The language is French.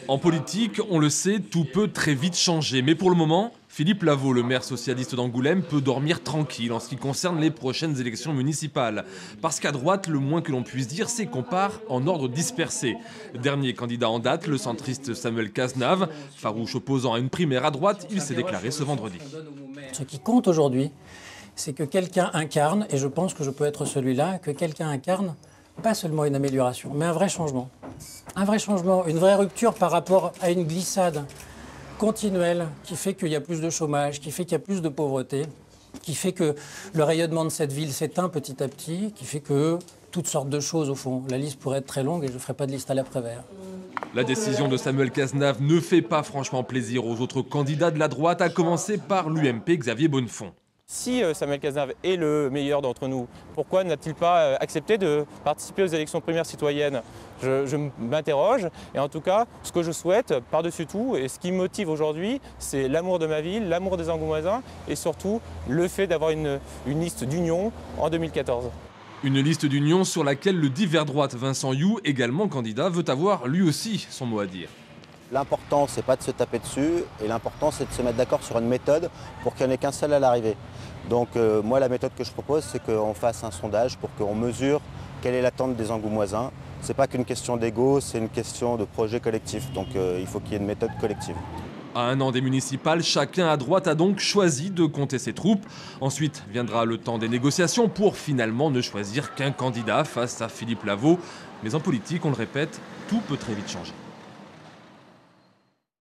En politique, on le sait, tout peut très vite changer. Mais pour le moment, Philippe Lavaux, le maire socialiste d'Angoulême, peut dormir tranquille en ce qui concerne les prochaines élections municipales. Parce qu'à droite, le moins que l'on puisse dire, c'est qu'on part en ordre dispersé. Dernier candidat en date, le centriste Samuel Cazenave, farouche opposant à une primaire à droite, il s'est déclaré ce vendredi. Ce qui compte aujourd'hui, c'est que quelqu'un incarne, et je pense que je peux être celui-là, que quelqu'un incarne pas seulement une amélioration, mais un vrai changement. Un vrai changement, une vraie rupture par rapport à une glissade continuelle qui fait qu'il y a plus de chômage, qui fait qu'il y a plus de pauvreté, qui fait que le rayonnement de cette ville s'éteint petit à petit, qui fait que toutes sortes de choses au fond. La liste pourrait être très longue et je ne ferai pas de liste à l'après-vert. La décision de Samuel Cazenave ne fait pas franchement plaisir aux autres candidats de la droite, à commencer par l'UMP Xavier Bonnefond. Si Samuel Cazenave est le meilleur d'entre nous, pourquoi n'a-t-il pas accepté de participer aux élections primaires citoyennes? Je m'interroge et en tout cas, ce que je souhaite par-dessus tout et ce qui me motive aujourd'hui, c'est l'amour de ma ville, l'amour des Angoumoisins et surtout le fait d'avoir une liste d'union en 2014. Une liste d'union sur laquelle le divers droite Vincent You, également candidat, veut avoir lui aussi son mot à dire. L'important, c'est pas de se taper dessus, et l'important, c'est de se mettre d'accord sur une méthode pour qu'il n'y en ait qu'un seul à l'arrivée. Donc moi, la méthode que je propose, c'est qu'on fasse un sondage pour qu'on mesure quelle est l'attente des Angoumoisins. Ce n'est pas qu'une question d'ego, c'est une question de projet collectif. Donc il faut qu'il y ait une méthode collective. À un an des municipales, chacun à droite a donc choisi de compter ses troupes. Ensuite viendra le temps des négociations pour finalement ne choisir qu'un candidat face à Philippe Lavaux. Mais en politique, on le répète, tout peut très vite changer.